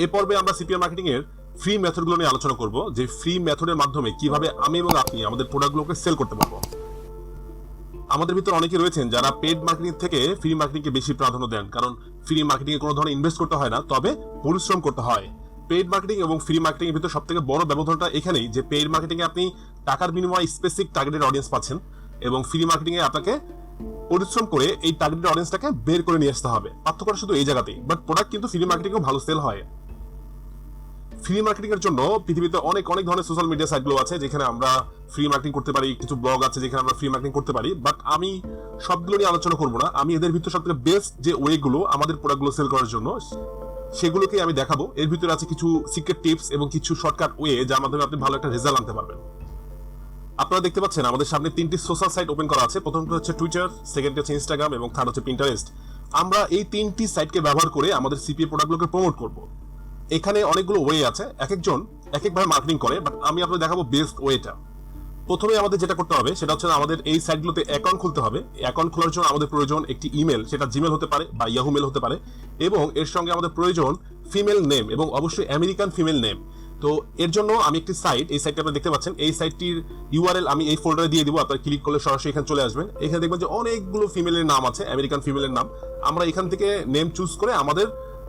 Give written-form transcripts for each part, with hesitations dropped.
এই পর্বে আমরা সিপিএ মার্কেটিং এর ফ্রি মেথডগুলো নিয়ে আলোচনা করব, যে ফ্রি মেথডের মাধ্যমে কিভাবে আমি এবং আপনি আমাদের প্রোডাক্টগুলোকে সেল করতে পারবো। আমাদের ভিতর অনেকে রয়েছেন যারা পেড মার্কেটিং থেকে ফ্রি মার্কেটিংকে বেশি প্রাধান্য দেন, কারণ ফ্রি মার্কেটিং এ কোনো ধরনের ইনভেস্ট করতে হয় না, তবে পরিশ্রম করতে হয়। পেড মার্কেটিং এবং ফ্রি মার্কেটিং এর ভিতর সবথেকে বড় ব্যবধানটা এখানেই যে পেড মার্কেটিং এ আপনি টাকার বিনিময়ে স্পেসিফিক টার্গেটেড অডিয়েন্স পাচ্ছেন, এবং ফ্রি মার্কেটিং এ আপনাকে পরিশ্রম করে এই টার্গেটেড অডিয়েন্সটাকে বের করে নিয়ে আসতে হবে। পার্থক্যটা শুধু এই জায়গাতেই, বাট প্রোডাক্ট কিন্তু ফ্রি মার্কেটিং এও ভালো সেল হয়। ফ্রি মার্কেটিং এর জন্য পৃথিবীতে অনেক অনেক ধরনের সোশ্যাল মিডিয়া সাইটগুলো আছে যেখানে আমরা ফ্রি মার্কেটিং করতে পারি, কিছু ব্লগ আছে যেখানে আমরা ফ্রি মার্কেটিং করতে পারি, বাট আমি সবগুলো নিয়ে আলোচনা করবো না। আমি এদের ভিতরে সবথেকে বেস্ট যে ওয়েগুলো আমাদের প্রোডাক্টগুলো সেল করার জন্য সেগুলোকে আমি দেখাবো। এর ভিতরে আছে কিছু সিক্রেট টিপস এবং কিছু শর্টকাট ওয়ে যার মাধ্যমে আপনি ভালো একটা রেজাল্ট আনতে পারবেন। আপনারা দেখতে পাচ্ছেন আমাদের সামনে 3টি সোশ্যাল সাইট ওপেন করা আছে। প্রথমটা হচ্ছে টুইটার, সেকেন্ডটা হচ্ছে ইনস্টাগ্রাম এবং থার্ড হচ্ছে পিন্টারেস্ট। আমরা এই 3টি সাইটকে ব্যবহার করে আমাদের সিপিএ প্রোডাক্টগুলোকে প্রমোট করব। এখানে অনেকগুলো ওয়ে আছে, এক একজন এক একভাবে মার্কেটিং করে, বাট আমি আপনাদের দেখাবো বেস্ট ওয়েটা। প্রথমে আমাদের যেটা করতে হবে সেটা হচ্ছে আমাদের এই সাইটগুলোতে অ্যাকাউন্ট খুলতে হবে। অ্যাকাউন্ট খোলার জন্য আমাদের প্রয়োজন একটি ইমেল, সেটা জিমেল হতে পারে বা ইয়াহু মেল হতে পারে, এবং এর সঙ্গে আমাদের প্রয়োজন ফিমেল নেম এবং অবশ্যই আমেরিকান ফিমেল নেম। তো এর জন্য আমি একটি সাইট, এই সাইটটা আপনারা দেখতে পাচ্ছেন, এই সাইটটির ইউআরএল আমি এই ফোল্ডারে দিয়ে দিব। আপনারা ক্লিক করলে সরাসরি এখানে চলে আসবেন। এখানে দেখবেন যে অনেকগুলো ফিমেলের নাম আছে, আমেরিকান ফিমেলের নাম। আমরা এখান থেকে নেম চুজ করে আমাদের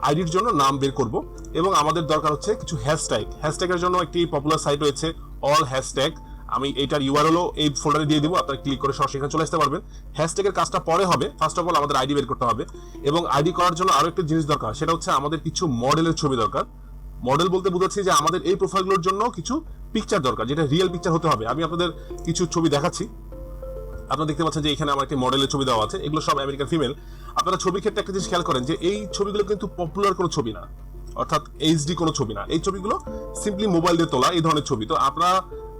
আইডির জন্য নাম বের করব, এবং আমাদের দরকার হচ্ছে কিছু হ্যাশট্যাগ। হ্যাশট্যাগের জন্য একটি পপুলার সাইট রয়েছে অল হ্যাশট্যাগ, আমি এটার ইউআরএলও এই ফোল্ডারে দিয়ে দিব। আপনারা ক্লিক করে সরাসরি এখানে চলে আসতে পারবেন। হ্যাশট্যাগের কাজটা পরে হবে, ফার্স্ট অফ অল আমাদের আইডি বের করতে হবে, এবং আইডি করার জন্য আরো একটা জিনিস দরকার, সেটা হচ্ছে আমাদের কিছু মডেলের ছবি দরকার। মডেল বলতে বোঝাচ্ছি যে আমাদের এই প্রোফাইলগুলোর জন্য কিছু পিকচার দরকার, যেটা রিয়েল পিকচার হতে হবে। আমি আপনাদের কিছু ছবি দেখাচ্ছি। আপনারা দেখতে পাচ্ছেন যে এখানে আমার একটি মডেলের ছবি দেওয়া আছে, এগুলো সব আমেরিকান ফিমেল। আপনারা ছবির ক্ষেত্রে একটা জিনিস খেয়াল করেন যে এই ছবিগুলো কিন্তু পপুলার কোনো ছবি না, অর্থাৎ এইচডি কোনো ছবি না। এই ছবিগুলো সিম্পলি মোবাইল দিয়ে তোলা এই ধরনের ছবি। তো আপনারা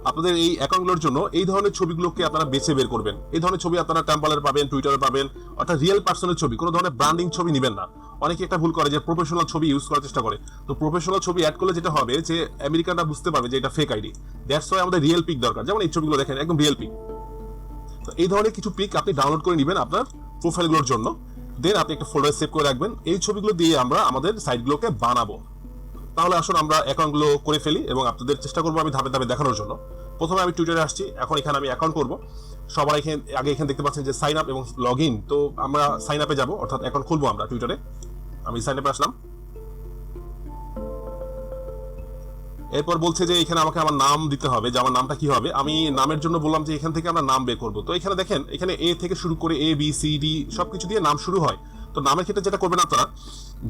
আপনাদের এই অ্যাকাউন্টগুলোর জন্য এই ধরনের ছবিগুলোকে আপনারা বেছে বের করবেন। এই ধরনের ছবি আপনারা টেম্পলের পাবেন, টুইটারে পাবেন, অর্থাৎ রিয়েল পার্সনের ছবি, কোনো ধরনের ব্র্যান্ডিং ছবি নেবেন না। অনেকে একটা ভুল করে যে প্রফেশনাল ছবি ইউজ করার চেষ্টা করে। তো প্রফেশনাল ছবি অ্যাড করলে যেটা হবে যে আমেরিকানরা বুঝতে পারবে যে এটা ফেক আইডি। দ্যাটস ওয়াই আমাদের রিয়েল পিক দরকার। যেমন এই ছবিগুলো দেখেন, একদম রিয়েল পিক। তো এই ধরনের কিছু পিক আপনি ডাউনলোড করে নেবেন আপনার প্রোফাইলগুলোর জন্য, দেন আপনি একটা ফোল্ডারে সেভ করে রাখবেন। এই ছবিগুলো দিয়ে আমরা আমাদের সাইটগুলোকে বানাবো। তাহলে আসুন আমরা অ্যাকাউন্টগুলো করে ফেলি, এবং আপনাদের চেষ্টা করবো আমি ধাপে ধাপে দেখানোর জন্য। প্রথমে আমি টুইটারে আসছি, এখন এখানে আমি অ্যাকাউন্ট করবো। সবার আগে এখানে দেখতে পাচ্ছেন যে সাইন আপ এবং লগ ইন। তো আমরা সাইন আপে যাবো, অর্থাৎ অ্যাকাউন্ট খুলবো আমরা টুইটারে। আমি সাইন আপে আসলাম। এরপর বলছে যে এখানে আমাকে আমার নাম দিতে হবে, যে আমার নামটা কি হবে। আমি নামের জন্য বললাম যে এখান থেকে আমরা নাম বের করবো। তো এখানে দেখেন, এখানে এ থেকে শুরু করে এ বি সি ডি সবকিছু দিয়ে নাম শুরু হয়। তো নামের ক্ষেত্রে যেটা করবেন আপনারা,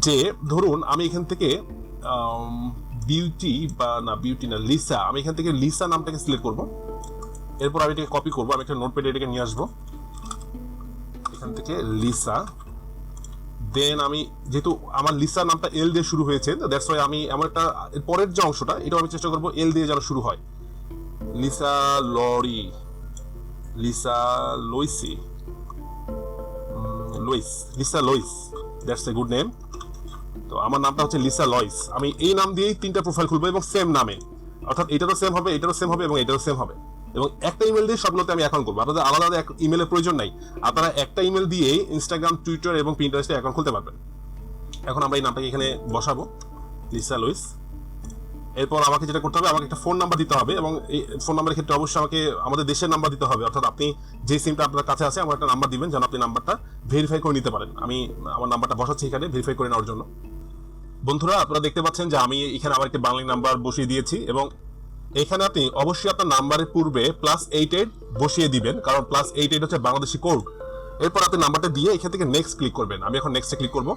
যে ধরুন আমি এখান থেকে লিসা, আমি এখান থেকে লিসা নামটাকে সিলেক্ট করবো। এরপর আমি এটাকে কপি করবো, আমি একটা নোটপ্যাডে এটাকে নিয়ে আসবো, এখান থেকে লিসা। দেন আমি যেহেতু আমার লিসা নামটা এল দিয়ে শুরু হয়েছে, দ্যাটস ওয়াই আমি এমন একটা পরের যে অংশটা এটাও আমি চেষ্টা করবো এল দিয়ে যেন শুরু হয়। Lisa Lori, Lisa Louisy, Lisa Louis, that's a good name. তো আমার নামটা হচ্ছে লিসা লয়েস। আমি এই নাম দিয়েই 3টা প্রোফাইল খুলবো, এবং সেম নামে, অর্থাৎ এটারও সেম হবে, এটারও সেম হবে এবং এটারও সেম হবে, এবং একটা ইমেল দিয়ে সবগুলোতে আমি অ্যাকাউন্ট করবো। আপনাদের আলাদা আলাদা ইমেলের প্রয়োজন নাই, আপনারা একটা ইমেল দিয়ে ইনস্টাগ্রাম, টুইটার এবং পিন্টারেস্টে অ্যাকাউন্ট খুলতে পারবেন। এখন আমরা এই নামটাকে এখানে বসাবো, লিসা লুইস। এরপর আমাকে যেটা করতে হবে, আমাকে একটা ফোন নাম্বার দিতে হবে, এবং এই ফোন নাম্বারের ক্ষেত্রে অবশ্যই আমাকে আমাদের দেশের নাম্বার দিতে হবে, অর্থাৎ আপনি যে সিমটা আপনার কাছে আছে আমার একটা নাম্বার দিবেন যেন আপনি নাম্বারটা ভেরিফাই করে নিতে পারেন। আমি আমার নাম্বারটা বসাচ্ছি এখানে ভেরিফাই করে নেওয়ার জন্য। বন্ধুরা আপনারা দেখতে পাচ্ছেন যে আমি এখানে আবার একটা বাংলা নাম্বার বসিয়ে দিয়েছি, এবং এখানে আপনি অবশ্যই আপনার নাম্বারের পূর্বে +88 বসিয়ে দিবেন, কারণ +88 হচ্ছে বাংলাদেশি কোড। এরপর আপনি নাম্বারটা দিয়ে এখান থেকে নেক্সট ক্লিক করবেন। আমি এখন নেক্সটে ক্লিক করব।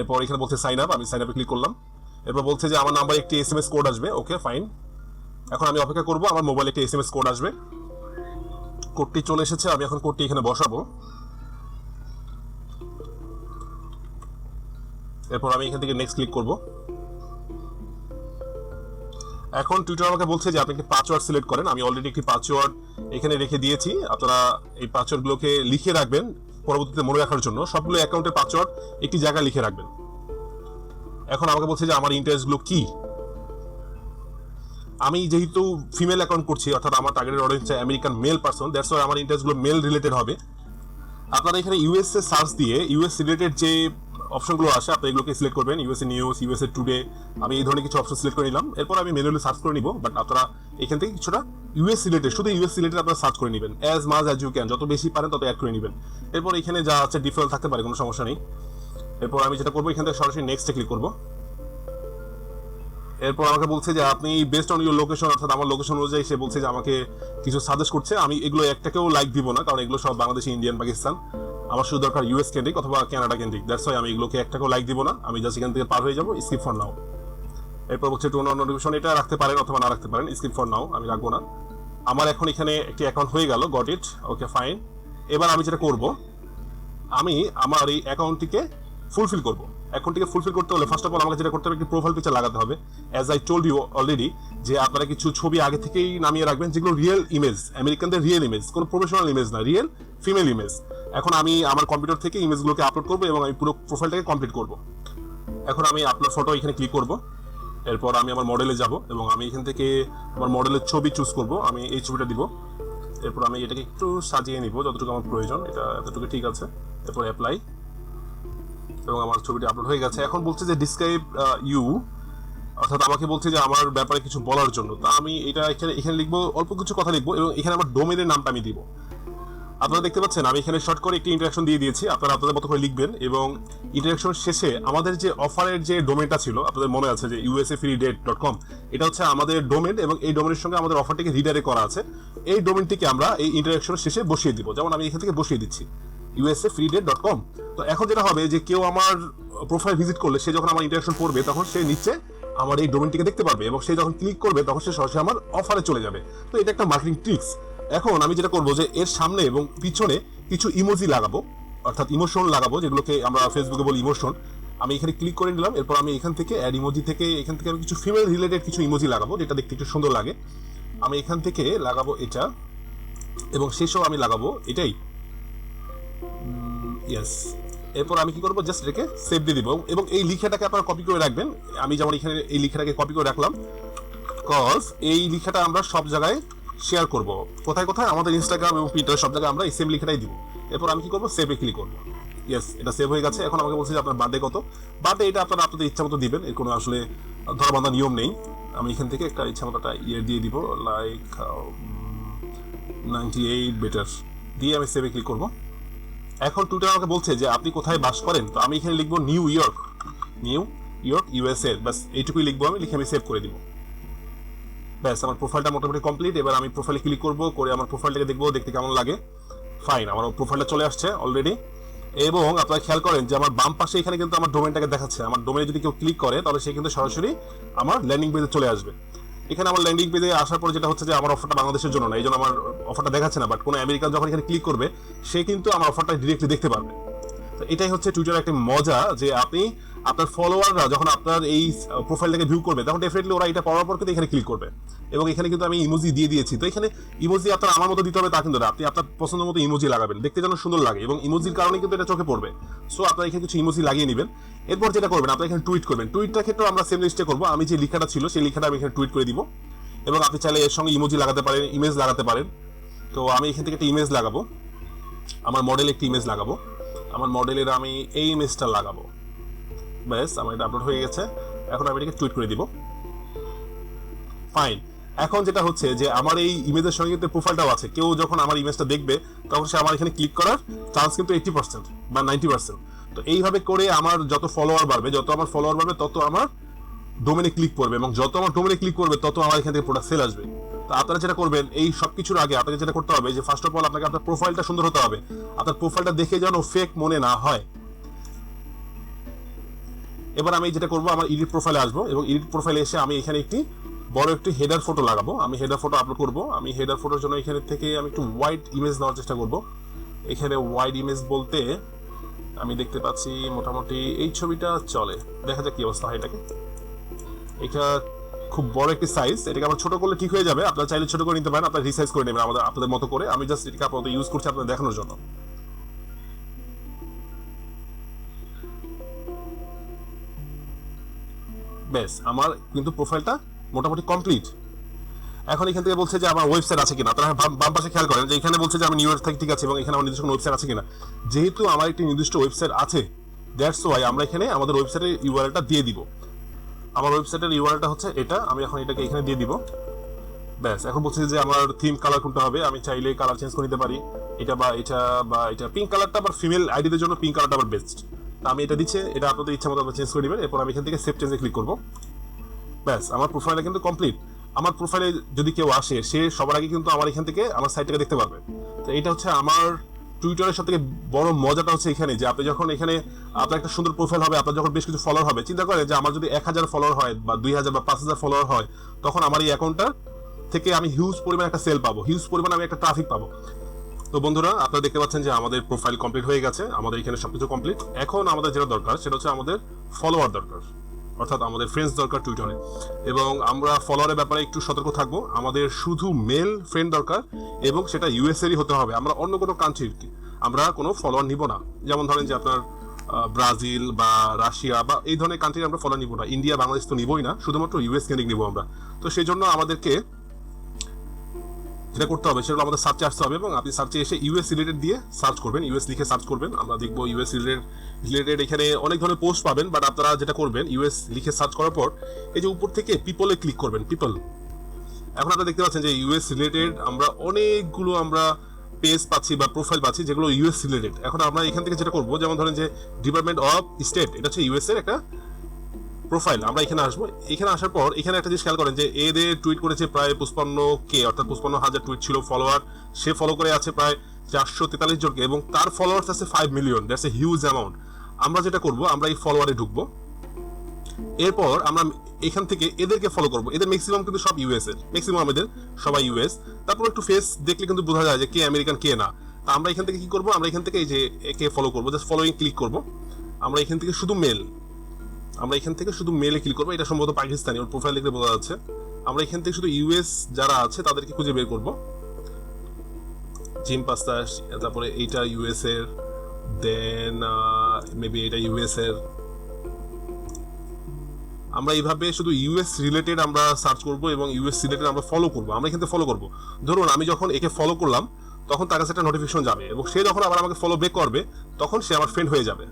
এরপর এখানে বলছে সাইন আপ, আমি সাইন আপে ক্লিক করলাম। এরপর বলছে যে আমার নাম্বারে একটি SMS কোড আসবে, ওকে ফাইন। এখন আমি অপেক্ষা করব, আমার মোবাইলে একটি SMS কোড আসবে। কোডটি চলে এসেছে, আমি এখন কোডটি এখানে বসাবো। এরপর আমি এখান থেকে নেক্সট ক্লিক করব। এখন টুইটার আমাকে বলছে যে আপনি একটি পাসওয়ার্ড সিলেক্ট করেন। আমি অলরেডি একটি পাসওয়ার্ড এখানে রেখে দিয়েছি। আপনারা এই পাসওয়ার্ডগুলোকে লিখে রাখবেন পরবর্তীতে মনে রাখার জন্য। সবগুলো অ্যাকাউন্টের পাসওয়ার্ড একটি জায়গায় লিখে রাখবেন। এখন আমাকে বলছে যে আমার ইন্টারেস্টগুলো কি। আমি যেহেতু ফিমেল অ্যাকাউন্ট করছি, অর্থাৎ আমার targeted audience American male person, that's why আমার ইন্টারেস্টগুলো মেল রিলেটেড হবে। আপনারা এখানে ইউএসএ সার্চ দিয়ে ইউএস রিলেটেড যে অপশনগুলো আসে, আপনি এগুলোকে সিলেক্ট করবেন, ইউএসএ নিউজ, ইউএসএ টুডে, আমি এই ধরনের কিছু অপশন সিলেক্ট করে নিলাম। এরপর আমি ম্যানুয়ালি সার্চ করে নিব, বাট আপনারা এখান থেকে কিছুটা ইউএস রিলেটেড, শুধু ইউএস রিলেটেড আপনারা সার্চ করে নেবেন, as much as you can, যত বেশি পারেন তত অ্যাড করে নেবেন। এরপর এখানে যা আছে ডিফল্ট থাকতে পারে, কোনো সমস্যা নেই। এরপর আমি যেটা করবো, এখান থেকে সরাসরি নেক্সটে ক্লিক করবো। এরপর আমাকে বলছে যে আপনি বেস্ট অন ইউর লোকেশন, অর্থাৎ আমার লোকেশন অনুযায়ী সে বলছে যে আমাকে কিছু সাজেস্ট করছে। আমি এগুলো একটাকেও লাইক দিব না, কারণ এগুলো সব বাংলাদেশ, ইন্ডিয়ান, পাকিস্তান। আমার শুধু দরকার ইউএস কেন্দ্রিক অথবা কানাডা কেন্দ্রিক, দ্যাটস ওয়াই আমি এগুলোকে একটাকেও লাইক দিব না। আমি জাস্ট এখান থেকে পার হয়ে যাবো, স্কিপ ফর নাও। এরপর হচ্ছে টু নোটিফিকেশন, এটা রাখতে পারেন অথবা না রাখতে পারেন, স্কিপ ফর নাও, আমি রাখবো না। আমার এখন এখানে একটি অ্যাকাউন্ট হয়ে গেল, গট ইট, ওকে ফাইন। এবার আমি যেটা করব, আমি আমার এই অ্যাকাউন্টটিকে ফুলফিল করব। অ্যাকাউন্টটিকে ফুলফিল করতে হলে ফার্স্ট অফ অল আমাকে যেটা করতে হবে, একটি প্রোফাইল পিকচার লাগাতে হবে। As I told you already, যে আপনারা কিছু ছবি আগে থেকেই নামিয়ে রাখবেন, যেগুলো রিয়েল ইমেজ, আমেরিকানদের রিয়েল ইমেজ, কোনো প্রফেশনাল ইমেজ না, রিয়েল ফিমেল ইমেজ। এখন আমি আমার কম্পিউটার থেকে ইমেজগুলোকে আপলোড করবো এবং আমি পুরো প্রোফাইলটাকে কমপ্লিট করব। এখন আমি আপলোড ফটো এখানে ক্লিক করব। এরপর আমি আমার মডেলে যাব এবং আমি এখান থেকে আমার মডেলের ছবি চুজ করব, আমি এই ছবিটা দিব। এরপর আমি এটাকে একটু সাজিয়ে নিব যতটুকু আমার প্রয়োজন, এটা এতটুকু ঠিক আছে। এরপর অ্যাপ্লাই, এবং আমার ছবিটি আপলোড হয়ে গেছে। এখন বলছে যে ডিসক্রাইব ইউ, অর্থাৎ আমাকে বলছে যে আমার ব্যাপারে কিছু বলার জন্য। তা আমি এটা এখানে লিখবো, অল্প কিছু কথা লিখবো এবং এখানে আমার ডোমেনের নামটা আমি দিব। আপনারা দেখতে পাচ্ছেন আমি এখানে শর্ট করে একটি ইন্টারাকশন দিয়ে দিয়েছি, আপনারা আপনাদের মতো করে লিখবেন। এবং ইন্টারাকশন শেষে আমাদের যে অফারের যে ডোমেনটা ছিল, আপনাদের মনে আছে যে usafreedate.com, এটা হচ্ছে আমাদের ডোমেন এবং এই ডোমেনের সঙ্গে আমাদের অফারটিকে রিডাইরেক্ট করা আছে। এই ডোমেনটিকে আমরা এই ইন্টারাকশনের শেষে বসিয়ে দিব, যেমন আমি এখান থেকে বসিয়ে দিচ্ছি usafreedate.com। তো এখন যেটা হবে যে কেউ আমার প্রোফাইল ভিজিট করলে, সে যখন আমার ইন্টারাকশন পড়বে তখন সে নিচে আমার এই ডোমেনটিকে দেখতে পারবে এবং সে যখন ক্লিক করবে তখন সে সরাসরি আমার অফারে চলে যাবে। তো এটা একটা মার্কেটিং ট্রিক্স। এখন আমি যেটা করবো যে এর সামনে এবং পিছনে কিছু ইমোজি লাগাবো, অর্থাৎ ইমোশন লাগাবো, যেগুলোকে আমরা ফেসবুকে বলি ইমোশন। আমি এখানে ক্লিক করে নিলাম। এরপর আমি এখান থেকে অ্যাড ইমোজি থেকে এখান থেকে আমি কিছু ফিমেল রিলেটেড কিছু ইমোজি লাগাবো, যেটা দেখতে একটু সুন্দর লাগে। আমি এখান থেকে লাগাবো এটা, এবং শেষেও আমি লাগাবো এটাই, ইয়েস। এরপর আমি কি করবো, জাস্ট এটাকে সেভ দিয়ে দিব এবং এই লিখাটাকে আপনারা কপি করে রাখবেন। আমি যেমন এখানে এই লিখাটাকে কপি করে রাখলাম, কজ এই লিখাটা আমরা সব জায়গায় শেয়ার করব। কোথায় কোথায়? আমাদের ইনস্টাগ্রাম এবং টুইটার, সব জায়গায় আমরা এই সেম লিখাটাই দিব। এরপর আমি কি করবো, সেভে ক্লিক করবো। ইয়েস, এটা সেভ হয়ে গেছে। এখন আমাকে বলছে যে আপনার বার্থডে কত। বার্থডে এটা আপনারা আপনাদের ইচ্ছা মতো দিবেন, এর কোনো আসলে ধরাবাঁধা নিয়ম নেই। আমি এখান থেকে একটা ইচ্ছা মতো একটা ইয়ে দিয়ে দিব, লাইক 98 বেটার দিয়ে আমি সেভে ক্লিক করবো। এখন টুইটার আমাকে বলছে যে আপনি কোথায় বাস করেন, তো আমি এখানে লিখবো নিউ ইয়র্ক ইউএসএ, বাস এইটুকুই লিখবো আমি, লিখে আমি সেভ করে দিব। ব্যাস, আমার প্রোফাইলটা মোটামুটি কমপ্লিট। এবার আমি প্রোফাইলে ক্লিক করবো, করে আমার প্রোফাইলটাকে দেখবো, দেখতে কেমন লাগে। ফাইন, আমার প্রোফাইলটা চলে আসছে অলরেডি। এবং আপনারা খেয়াল করেন যে আমার বাম পাশে এখানে কিন্তু আমার ডোমেনটাকে দেখাচ্ছে। আমার ডোমেনে যদি কেউ ক্লিক করে তাহলে সে কিন্তু সরাসরি আমার ল্যান্ডিং পেজে চলে আসবে। এখানে আমার ল্যান্ডিং পেজে আসার পর যেটা হচ্ছে যে আমার অফারটা বাংলাদেশের জন্য না, এই জন্য আমার অফারটা দেখাচ্ছে না, বাট কোনো আমেরিকান যখন এখানে ক্লিক করবে সে কিন্তু আমার অফারটা ডিরেক্টলি দেখতে পারবে। তো এটাই হচ্ছে টুইটারের একটা মজা, যে আপনি আপনার ফলোয়াররা যখন আপনার এই প্রোফাইলটাকে ভিউ করবে তখন ডেফিনেটলি ওরা এটা পড়ার পর কিন্তু এখানে ক্লিক করবে। এবং এখানে কিন্তু আমি ইমোজি দিয়ে দিয়েছি। তো এখানে ইমোজি আপনার আমার মতো দিতে হবে তা কিন্তু না, আপনি আপনার পছন্দ মতো ইমোজি লাগাবেন, দেখতে যেন সুন্দর লাগে এবং ইমোজির কারণে কিন্তু এটা চোখে পড়বে। সো আপনারা এখানে কিছু ইমোজি লাগিয়ে নেবেন। এরপর যেটা করবেন, আপনারা এখানে টুইট করবেন। টুইটটার ক্ষেত্রে আমরা সেম লিস্টে করবো। আমি যে লেখাটা ছিল সেই লেখাটা আমি এখানে টুইট করে দিব এবং আপনি চাইলে এর সঙ্গে ইমোজি লাগাতে পারেন, ইমেজ লাগাতে পারেন। তো আমি এখান থেকে একটা ইমেজ লাগাবো, আমার মডেল একটি ইমেজ লাগাবো, আমার মডেলের আমি এই ইমেজটা লাগাবো। ব্যাস, আমার এটা আপলোড হয়ে গেছে। এখন আমি এটাকে টুইট করে দিব। ফাইন। এখন যেটা হচ্ছে যে আমার এই ইমেজের সঙ্গে কিন্তু প্রোফাইলটাও আছে। কেউ যখন আমার ইমেজটা দেখবে তখন সে আমার এখানে ক্লিক করার চান্স কিন্তু 80% বা 90%। তো এইভাবে করে আমার যত ফলোয়ার বাড়বে, তত আমার ডোমেনে ক্লিক করবে এবং যত আমার ডোমেনে ক্লিক করবে তত আমার এখান থেকে প্রোডাক্ট সেল আসবে। তো আপনারা যেটা করবেন, এই সব কিছুর আগে আপনাকে যেটা করতে হবে যে ফার্স্ট অফ অল আপনাকে আপনার প্রোফাইলটা সুন্দর হতে হবে। আপনার প্রোফাইলটা দেখে যেন ফেক মনে না হয়। এবার আমি যেটা করবো, আমার এডিট প্রোফাইলে আসবো এবং এডিট প্রোফাইলে এসে আমি এখানে একটি বড় একটি হেডার ফটো লাগাবো। আমি হেডার ফটো আপলোড করবো। আমি হেডার ফটোর জন্য এখানে থেকে আমি একটু ওয়াইড ইমেজ নেওয়ার চেষ্টা করবো। এখানে ওয়াইড ইমেজ বলতে আমি দেখতে পাচ্ছি মোটামুটি এই ছবিটা চলে, দেখা যাক কি অবস্থা হয়। এটা খুব বড় একটি সাইজ, এটাকে আমার ছোট করলে ঠিক হয়ে যাবে। আপনারা চাইলে ছোট করে নিতে পারেন, আপনারা রিসাইজ করে নেবেন আপনাদের মতো করে। আমি জাস্ট এটাকে আপাতত ইউজ করছি আপনাদের দেখানোর জন্য। বেশ, আমার কিন্তু প্রোফাইলটা মোটামুটি কমপ্লিট। এখন এখান থেকে বলছে যে আমার ওয়েবসাইট আছে কিনা। আপনারা বাম পাশে খেয়াল করেন যে এখানে বলছে যে আমি নিউ ইয়র্ক থেকে ঠিক আছে এবং এখানে আমার নিজস্ব ওয়েবসাইট আছে কিনা। যেহেতু আমার একটি নির্দিষ্ট ওয়েবসাইট আছে দ্যাটস ওয়াই আমরা এখানে আমাদের ওয়েবসাইটের ইউআরএলটা দিয়ে দিব। আমার ওয়েবসাইটের ইউআরএলটা হচ্ছে এটা, আমি এখন এটাকে এখানে দিয়ে দিব। ব্যাস, এখন বলছি যে আমার থিম কালার কোনটা হবে, আমি চাইলে কালার চেঞ্জ করে নিতে পারি, এটা বা এটা বা এটা। পিঙ্ক কালারটা আবার ফিমেল আইডিদের জন্য পিঙ্ক কালারটা আবার বেস্ট। তা আমি এটা দিচ্ছি, এটা আপনাদের ইচ্ছা মতো আপনারা চেঞ্জ করে নেবেন। এরপর আমি এখান থেকে সেভ চেঞ্জে ক্লিক করবো। ব্যাস, আমার প্রোফাইলটা কিন্তু কমপ্লিট। আমার প্রোফাইলে যদি কেউ আসে, সে সবার আগে কিন্তু আমার এখান থেকে আমার সাইটটাকে দেখতে পারবে। তো এটা হচ্ছে আমার টুইটারের সব থেকে বড় মজাটা হচ্ছে এখানে, যে আপনি যখন এখানে আপনার একটা সুন্দর প্রোফাইল হবে, আপনার যখন বেশ কিছু ফলোয়ার হবে, চিন্তা করেন যে আমার যদি 1000 ফলোয়ার হয় বা 2000 বা 5000 ফলোয়ার হয়, তখন আমার এই অ্যাকাউন্টটা থেকে আমি হিউজ পরিমাণ একটা সেল পাবো, হিউজ পরিমাণ আমি একটা ট্রাফিক পাবো। তো বন্ধুরা, আপনারা দেখতে পাচ্ছেন যে আমাদের প্রোফাইল কমপ্লিট হয়ে গেছে, আমাদের এখানে সবকিছু কমপ্লিট। এখন আমাদের যেটা দরকার সেটা হচ্ছে আমাদের ফলোয়ার দরকার, অর্থাৎ আমাদের ফ্রেন্ডস দরকার টুইটারে। এবং আমরা ফলোয়ারের ব্যাপারে একটু সতর্ক থাকবো, আমাদের শুধু মেল ফ্রেন্ড দরকার এবং সেটা ইউএসএরই হতে হবে। আমরা অন্য কোনো কান্ট্রির আমরা কোনো ফলোয়ার নিব না। যেমন ধরেন যে আপনার ব্রাজিল বা রাশিয়া বা এই ধরনের কান্ট্রির আমরা ফলোয়ার নিব না। ইন্ডিয়া বাংলাদেশ তো নিবই না, শুধুমাত্র ইউএস কেন্দ্রিক নিব আমরা। তো সেই জন্য আমাদেরকে যেটা করতে হবে সেটা আমাদের সার্চে আসতে হবে, এবং আপনি সার্চে এসে ইউএস রিলেটেড দিয়ে সার্চ করবেন, ইউএস লিখে সার্চ করবেন। আমরা দেখবো ইউএস রিলেটেড এখানে অনেক ধরনের পোস্ট পাবেন, বাট আপনারা যেটা করবেন ইউএস লিখে সার্চ করার পর এই যে উপর থেকে পিপলে ক্লিক করবেন, পিপল। এখন আপনারা দেখতে পাচ্ছেন যে ইউএস রিলেটেড আমরা অনেকগুলো আমরা পেজ পাচ্ছি বা প্রোফাইল পাচ্ছি যেগুলো ইউএস রিলেটেড। এখন আমরা এখান থেকে যেটা করবো, যেমন ধরেন যে ডিপার্টমেন্ট অফ স্টেট, এটা হচ্ছে ইউএস এর একটা প্রোফাইল। আমরা এখানে আসবো, এখানে আসার পর এখানে একটা জিনিস খেয়াল করেন যে এদের টুইট করেছে প্রায় 55K, অর্থাৎ 55,000 টুইট ছিল ফলোয়ার। সে ফলো করে আছে প্রায় 443 জনকে, এবং তার ফলোয়ার্স আছে 5 million. That's a huge amount. আমরা যেটা করবো, আমরা এই ফলোয়ারে ঢুকবো, এরপর আমরা এখান থেকে এদেরকে ফলো করবো। এদের ম্যাক্সিমাম কিন্তু সব ইউএস এর, ম্যাক্সিমাম এদের সবাই ইউএস। তারপর একটু ফেস দেখলে কিন্তু বোঝা যায় যে কে আমেরিকান কে না। তা আমরা এখান থেকে কি করবো, আমরা এখান থেকে এই যে একে ফলো করবো, জাস্ট ফলোইং ক্লিক করবো। আমরা এখান থেকে শুধু মেল, আমরা এখান থেকে শুধু মেলে ক্লিক করবো। এটা সম্ভবত পাকিস্তানি, ওর প্রোফাইল দেখলে বোঝা যাচ্ছে। আমরা এখান থেকে শুধু ইউএস যারা আছে তাদেরকে খুঁজে বের করবো। জিম পাস্তা, তারপরে এইটা ইউএস এর, দেন মেবি এটা ইউএস এর। আমরা এইভাবে শুধু ইউএস রিলেটেড আমরা সার্চ করবো এবং ইউএস রিলেটেড আমরা ফলো করবো। আমরা এখান থেকে ফলো করবো। ধরুন আমি যখন একে ফলো করলাম, তখন তার কাছে একটা নোটিফিকেশন যাবে, এবং সে যখন আবার আমাকে ফলো ব্যাক করবে, তখন সে আমার ফ্রেন্ড হয়ে যাবে।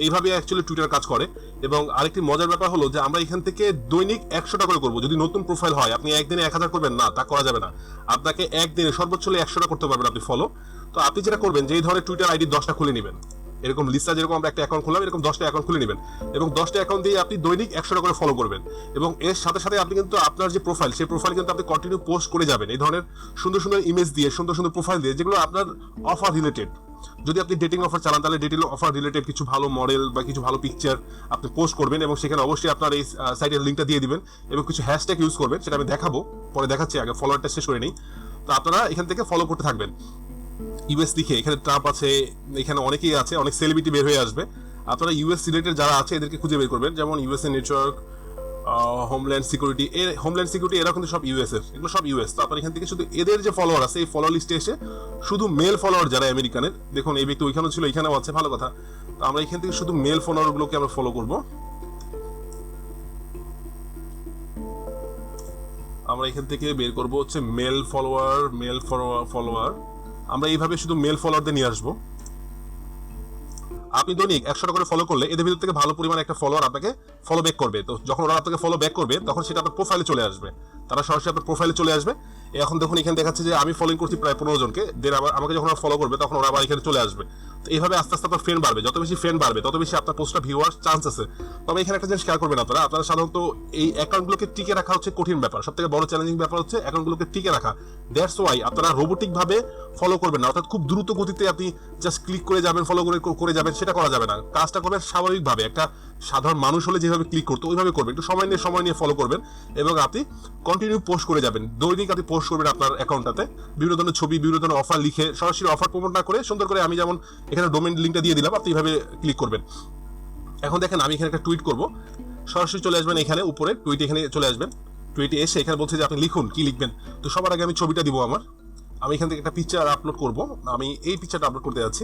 এইভাবে অ্যাকচুয়ালি টুইটার কাজ করে। এবং আরেকটি মজার ব্যাপার হলো যে আমরা এখান থেকে দৈনিক 100টা করে করবো। যদি নতুন প্রোফাইল হয়, আপনি একদিনে 1000 করবেন না, তা করা যাবে না। আপনাকে একদিনে সর্বোচ্চ 100টা করতে পারবেন আপনি ফলো। তো আপনি যেটা করবেন, যে এই ধরনের টুইটার আইডি 10টা খুলে নেবেন, এরকম লিস্টটা যেরকম আমরা একটা অ্যাকাউন্ট খুললাম, এরকম 10টা অ্যাকাউন্ট খুলে নেবেন, এবং 10টা অ্যাকাউন্ট দিয়ে আপনি দৈনিক 100টা করে ফলো করবেন। এবং এর সাথে সাথে আপনি কিন্তু আপনার যে প্রোফাইল, সেই প্রোফাইল কিন্তু আপনি কন্টিনিউ পোস্ট করে যাবেন এই ধরনের সুন্দর সুন্দর ইমেজ দিয়ে, সুন্দর সুন্দর প্রোফাইল দিয়ে, যেগুলো আপনার অফার রিলেটেড। যদি আপনি ডেটিং অফার চালান, তাহলে ডেটিং অফার রিলেটেড কিছু ভালো মডেল বা কিছু ভালো পিকচার আপনি পোস্ট করবেন, এবং সেখানে অবশ্যই আপনার এই সাইটের লিঙ্কটা দিয়ে দিবেন, এবং কিছু হ্যাশট্যাগ ইউজ করবেন। সেটা আমি দেখাবো, পরে দেখাচ্ছি, আগে ফলোয়ারটা শেষ করে নিই। তো আপনারা এখান থেকে ফলো করতে থাকবেন। ইউএস লিখে এখানে ট্রাম্প আছে, এখানে অনেকেই আছে, অনেক সেলিব্রিটি বের হয়ে আসবে। আপনারা ইউএস রিলেটেড যারা আছে এদেরকে খুঁজে বের করবেন, যেমন USA network, homeland security. Homeland security এরা কিন্তু সব ইউএস এর, এগুলো সব ইউএস। তো আপনার এখান থেকে শুধু এদের যে ফলোয়ার আছে, এই ফলোয়ার লিস্টে এসে শুধু মেল ফলোয়ার যারা আমেরিকানের, দেখুন এই ব্যক্তি ওইখানেও ছিল, এখানেও আছে, ভালো কথা। তো আমরা এখান থেকে শুধু মেল ফলোয়ার গুলোকে আমরা ফলো করবো। আমরা এখান থেকে বের করবো হচ্ছে মেল ফলোয়ার। আমরা এইভাবে শুধু মেল ফলোয়ারদের নিয়ে আসবো। আপনি দৈনিক 100টা করে ফলো করলে এদের ভিতর থেকে ভালো পরিমাণে একটা ফলোয়ার আপনাকে ফলো ব্যাক করবে। তো যখন ওরা আপনাকে ফলো ব্যাক করবে, তখন সেটা আপনার প্রোফাইলে চলে আসবে, তারা সরাসরি আপনার প্রোফাইলে চলে আসবে। এখন দেখুন এখানে দেখাচ্ছে যে আমি ফলোইং করছি প্রায় 15 জনকে, দেন আবার আমাকে যখন ওরা ফলো করবে, তখন ওরা আবার এখানে চলে আসবে। তো এইভাবে আস্তে আস্তে আপনার ফ্রেন্ড বাড়বে। যত বেশি ফ্রেন্ড বাড়বে, তত বেশি আপনার পোস্টটা ভিউ হওয়ার চান্স আছে। তবে এখানে একটা জিনিস খেয়াল করবেন, আপনারা সাধারণত এই অ্যাকাউন্টগুলোকে টিকে রাখা হচ্ছে কঠিন ব্যাপার। সব থেকে বড় চ্যালেঞ্জিং ব্যাপার হচ্ছে অ্যাকাউন্টগুলোকে টিকে রাখা। দ্যাটস ওয়াই আপনারা রোবোটিক ভাবে ফলো করবেন না, অর্থাৎ খুব দ্রুত গতিতে আপনি জাস্ট ক্লিক করে যাবেন, ফলো করে যাবেন, সেটা করা যাবে না। কাজটা করবেন স্বাভাবিকভাবে, একটা সাধারণ মানুষ হলে যেভাবে ক্লিক করতো ওইভাবে করবেন। একটু সময় নিয়ে ফলো করবেন, এবং আপনি কন্টিনিউ পোস্ট করে যাবেন। দৈনিক আপনি পোস্ট করবেন আপনার অ্যাকাউন্টটাতে বিভিন্ন ধরনের ছবি, বিভিন্ন ধরনের অফার লিখে, সরাসরি অফার প্রমোট না করে সুন্দর করে, আমি যেমন এখানে ডোমেইন লিঙ্কটা দিয়ে দিলাম, আপনি এইভাবে ক্লিক করবেন। এখন দেখেন আমি এখানে একটা টুইট করব, সরাসরি চলে আসবেন এখানে উপরে টুইট, এখানে চলে আসবেন। টুইটে এসে এখানে বলছে যে আপনি লিখুন, কি লিখবেন। তো সবার আগে আমি ছবিটা দিব আমি এখান থেকে একটা পিকচার আপলোড করব। আমি এই পিকচারটা আপলোড করতে যাচ্ছি।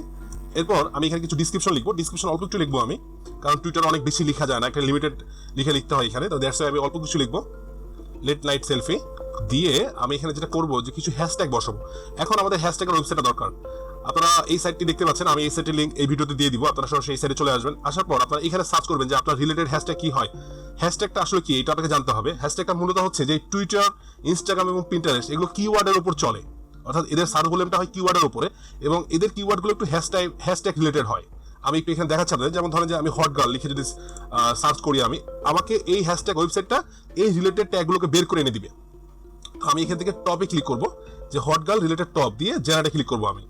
এরপর আমি এখানে কিছু ডিসক্রিপশন লিখবো, ডিসক্রিপশন অল্প কিছু লিখবো আমি, কারণ টুইটার অনেক বেশি লেখা যায় না, একটা লিমিটেড লিখতে হয় এখানে। তো দ্যাটস ওয়াই আমি অল্প কিছু লিখবো, লেট নাইট সেলফি দিয়ে। আমি এখানে যেটা করবো যে কিছু হ্যাশট্যাগ বসাবো। এখন আমাদের হ্যাশট্যাগের ওয়েবসাইটটা দরকার। আপনারা এই সাইটটি দেখতে পাচ্ছেন, আমি এই সাইটের লিংক এই ভিডিওতে দিয়ে দিব, আপনারা সরাসরি এই সাইটে চলে আসবেন। আসার পর আপনারা এখানে সার্চ করবেন যে আপনার রিলেটেড হ্যাশট্যাগ কি হয়। হ্যাশট্যাগটা আসলে কি এটা আপনাকে জানতে হবে। হ্যাশট্যাগটা মূলত হচ্ছে যে টুইটার, ইনস্টাগ্রাম এবং পিন্টারেস্ট এগুলো কিওয়ার্ডের উপর চলে, অর্থাৎ এদের সার্ভলেমটা হয় কিওয়ার্ডের উপরে এবং এদের কিওয়ার্ডগুলো একটু হ্যাশট্যাগ রিলেটেড হয়। আমি একটু এখানে দেখাচ্ছি আপনাদের, যেমন ধরেন যে আমি হট গার্ল লিখে যদি সার্চ করি আমাকে এই হ্যাশট্যাগ ওয়েবসাইটটা এই রিলেটেড ট্যাগগুলোকে বের করে এনে দিবে। তো আমি এখান থেকে টপে ক্লিক করব, যে হট গার্ল রিলেটেড টপ দিয়ে জেনারেটে ক্লিক করব আমি।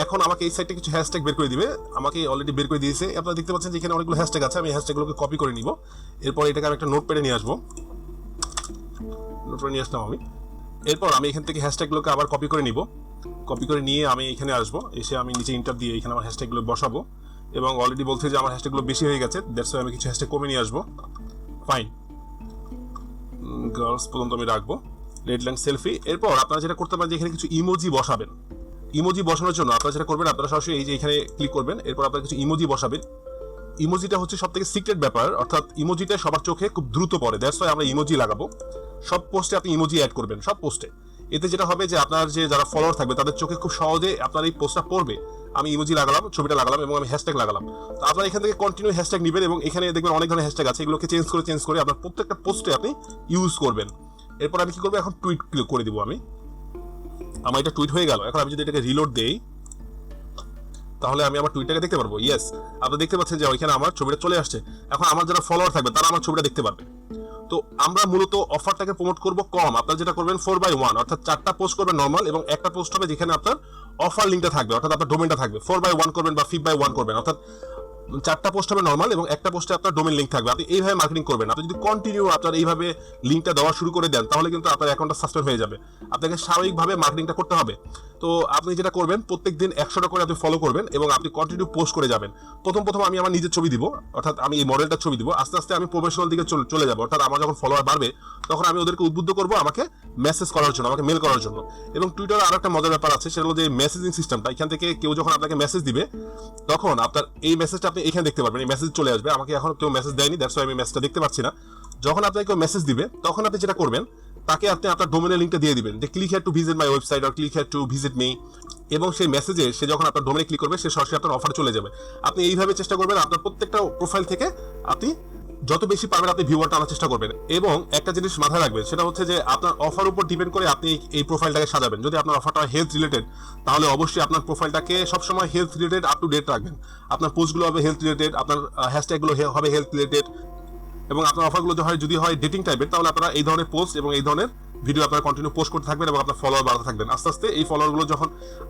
এখন আমাকে এই সাইটে কিছু হ্যাশট্যাগ বের করে দিবে, আমাকে অলরেডি বের করে দিয়েছে। আপনারা দেখতে পাচ্ছেন যে এখানে অনেকগুলো হ্যাশট্যাগ আছে, আমি হ্যাশট্যাগগুলোকে কপি করে নিব। এরপর এটাকে আমি একটা নোটপ্যাডে নিয়ে আসবো, নোটপ্যাডে নিয়ে আসলাম আমি। এরপর আমি এখান থেকে হ্যাশট্যাগগুলোকে আবার কপি করে নিব, কপি করে নিয়ে আমি এখানে আসবো, এসে আমি নিচে ইন্টার দিয়ে এখানে আমার হ্যাশট্যাগুলো বসাবো এবং অলরেডি বলছে যে আমার হ্যাশট্যাগুলো বেশি হয়ে গেছে, দ্যাটস ওয়াই আমি কিছু হ্যাশট্যাগ কমে নিয়ে আসবো। ফাইন, গার্লস পর্যন্ত আমি রাখবো, রেড লাইন সেলফি। এরপর আপনারা যেটা করতে পারেন যে এখানে কিছু ইমোজি বসাবেন। ইমোজি বসানোর জন্য আপনারা যেটা করবেন, আপনারা সরাসরি এই যে এখানে ক্লিক করবেন, এরপর আপনারা কিছু ইমোজি বসাবেন। ইমোজিটা হচ্ছে সব থেকে সিক্রেট ব্যাপার, অর্থাৎ ইমোজিটা সবার চোখে খুব দ্রুত পড়ে, দ্যাটস ওয়াই আমরা ইমোজি লাগাবো। সব পোস্টে আপনি ইমোজি অ্যাড করবেন, সব পোস্টে। এতে যেটা হবে যে আপনার যে যারা ফলোয়ার থাকবে তাদের চোখে খুব সহজে আপনার এই পোস্টটা পড়বে। আমি ইমোজি লাগালাম, ছবিটা লাগালাম এবং আমি হ্যাশট্যাগ লাগালাম। তো আপনারা এখান থেকে কন্টিনিউ হ্যাশট্যাগ নেবেন এবং এখানে দেখবেন অনেক ধরনের হ্যাশট্যাগ আছে, এগুলোকে চেঞ্জ করে আপনার প্রত্যেকটা পোস্টে আপনি ইউজ করবেন। এরপর আমি কি করবো, এখন টুইট করে দিব আমি। আমার এটা টুইট হয়ে গেল। এখন আমি যদি এটাকে রিলোড দেই তাহলে আমি আমার টুইটটাকে দেখতে পারবো। ইয়েস, আপনারা দেখতে পাচ্ছেন যে ওইখানে আমার ছবিটা চলে আসছে। এখন আমার যারা ফলোয়ার থাকবে তারা আমার ছবিটা দেখতে পারবে। তো আমরা মূলত অফারটাকে প্রমোট করব কম। আপনারা যেটা করবেন 4/1, অর্থাৎ 4টা পোস্ট করবেন নরমাল এবং একটা পোস্ট হবে যেখানে আপনার অফার লিঙ্কটা থাকবে, অর্থাৎ আপনার ডোমেনটা থাকবে। 4/1 করবেন বা 5/1 করবেন, অর্থাৎ 4টা পোস্ট হবে নরমাল এবং একটা পোস্টে আপনার ডোমেন লিঙ্ক থাকবে। আপনি এইভাবে মার্কেটিং করবেন। আপনি যদি কন্টিনিউ আপনার এইভাবে লিঙ্কটা দেওয়া শুরু করে দেন তাহলে কিন্তু আপনার অ্যাকাউন্টটা সাসপেন্ড হয়ে যাবে। আপনাকে স্বাভাবিকভাবে মার্কেটিংটা করতে হবে। তো আপনি যেটা করবেন, প্রত্যেকদিন 100টা করে আপনি ফলো করবেন এবং আপনি কন্টিনিউ পোস্ট করে যাবেন। প্রথম আমি আমার নিজের ছবি দিব, অর্থাৎ আমি এই মডেলটার ছবি দিব। আস্তে আস্তে আমি প্রফেশনাল দিকে চলে যাবো, অর্থাৎ আমার যখন ফলোয়ার বাড়বে তখন আমি ওদেরকে উদ্বুদ্ধ করবো আমাকে মেসেজ করার জন্য, আমাকে মেল করার জন্য। এবং টুইটারে আরো একটা মজার ব্যাপার আছে, সেটা হলো যে মেসেজিং সিস্টেমটা। এখান থেকে কেউ যখন আপনাকে মেসেজ দিবে তখন আপনার এই মেসেজটা আপনি এখানে দেখতে পারবেন, এই মেসেজ চলে আসবে। আমাকে এখন কেউ মেসেজ দেয়নি, দ্যাটস ওয়াই আমি মেসেজটা দেখতে পাচ্ছি না। যখন আপনাকে কেউ মেসেজ দিবে তখন আপনি যেটা করবেন, তাকে আপনি আপনার ডোমেনের লিঙ্কটা দিয়ে দিবেন, যে click here to visit my website or click here to visit me. এবং সেই মেসেজে সে যখন আপনার ডোমেনে ক্লিক করবে সে সরাসরি আপনার অফার চলে যাবে। আপনি এইভাবে চেষ্টা করবেন আপনার প্রত্যেকটা প্রোফাইল থেকে আপনি যত বেশি পারবেন আপনি ভিউয়ারটা আনার চেষ্টা করবেন। এবং একটা জিনিস মাথায় রাখবেন, সেটা হচ্ছে যে আপনার অফার উপর ডিপেন্ড করে আপনি এই প্রোফাইলটাকে সাজাবেন। যদি আপনার অফারটা হেলথ রিলেটেড তাহলে অবশ্যই আপনার প্রোফাইলটাকে সবসময় health related up to date রাখবেন। আপনার পোস্টগুলো হবে হেলথ রিলেটেড, আপনার হ্যাশট্যাগুলো হবে হেলথ রিলেটেড। এবং আপনার অফারগুলো যদি হয় ডেটিং টাইপের তাহলে আপনারা এই ধরনের পোস্ট এবং এই ধরনের ভিডিও আপনারা কন্টিনিউ পোস্ট করতে থাকবেন এবং আপনার ফলোয়ার বাড়াতে থাকবেন। আস্তে আস্তে এই ফলোয়ারগুলো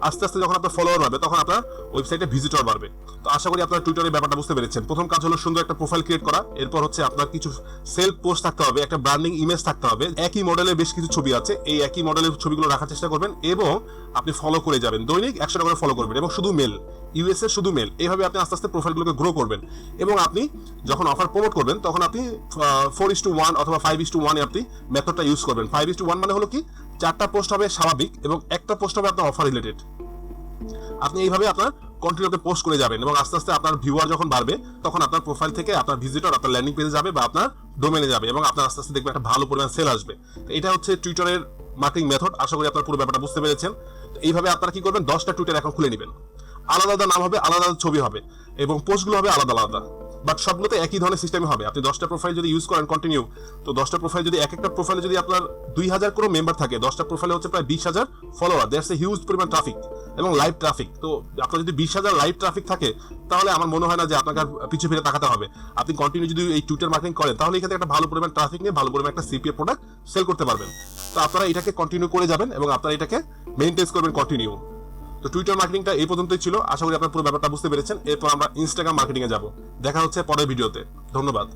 আস্তে আস্তে যখন আপনার ফলোয়ার বাড়বে তখন আপনার ওয়েবসাইটে ভিজিটর বাড়বে। তো আশা করি আপনারা টুইটারের ব্যাপারটা বুঝতে পেরেছেন। প্রথম কাজ হলো সুন্দর একটা প্রোফাইল ক্রিয়েট করা। এরপর হচ্ছে আপনার কিছু সেলফ পোস্ট থাকতে হবে, একটা ব্র্যান্ডিং ইমেজ থাকতে হবে। একই মডেলের বেশ কিছু ছবি আছে, এই একই মডেলের ছবিগুলো রাখার চেষ্টা করবেন এবং আপনি ফলো করে যাবেন। দৈনিক 100টা করে ফলো করবেন এবং শুধু মেল, ইউএস এর শুধু মেল। এইভাবে আপনি আস্তে আস্তে প্রোফাইলগুলোকে গ্রো করবেন এবং আপনি যখন অফার প্রমোট করবেন তখন আপনি 4:1 অথবা 5:1 আপনি মেথডটা ইউজ করবেন। 5:1 মানে হলো কি, 4টা পোস্ট হবে স্বাভাবিক এবং একটা পোস্ট হবে আপনার অফার রিলেটেড। আপনি এইভাবে আপনার কন্টিনিউ পোস্ট করে যাবেন এবং আস্তে আস্তে আপনার ভিউয়ার যখন বাড়বে তখন আপনার প্রোফাইল থেকে আপনার ভিজিটর আপনার ল্যান্ডিং পেজে যাবে বা আপনার ডোমেনে যাবে এবং আপনার আস্তে আস্তে দেখবেন একটা ভালো পরিমাণ সেল আসবে। এটা হচ্ছে টুইটারের মার্কেটিং মেথড। আশা করি আপনার পুরো ব্যাপারটা বুঝতে পেরেছেন। এইভাবে আপনারা কি করবেন, 10টা টুইটার অ্যাকাউন্ট খুলে নেবেন, আলাদা আলাদা নাম হবে, আলাদা আলাদা ছবি হবে এবং পোস্টগুলো হবে আলাদা আলাদা, বাট সবগুলোতে একই ধরনের সিস্টেমে হবে। আপনি 10টা প্রোফাইল যদি ইউজ করেন কন্টিনিউ, তো 10টা প্রোফাইল যদি এক একটা প্রোফাইলে যদি আপনার 2000 করে মেম্বার থাকে, 10টা প্রোফাইলে হচ্ছে প্রায় 20,000 ফলোয়ার, দ্যাটস এ হিউজ পরিমাণ ট্রাফিক এবং লাইভ ট্রাফিক। তো আপনার যদি 20,000 লাইভ ট্রাফিক থাকে তাহলে আমার মনে হয় না যে আপনাকে পিছু ফিরে তাকাতে হবে। আপনি কন্টিনিউ যদি এই টুইটার মার্কেটিং করেন তাহলে এখানে একটা ভালো পরিমাণ ট্রাফিক নিয়ে ভালো পরিমাণ একটা সিপিএ প্রোডাক্ট সেল করতে পারবেন। তো আপনারা এটাকে কন্টিনিউ করে যাবেন এবং আপনারা এটাকে মেইনটেইন করবেন কন্টিনিউ। তো টুইটার মার্কেটিংটা এই পর্যন্তই ছিল। আশা করি আপনারা পুরো ব্যাপারটা বুঝতে পেরেছেন। এরপর আমরা ইনস্টাগ্রাম মার্কেটিং এ যাব। দেখা হচ্ছে পরের ভিডিওতে। ধন্যবাদ।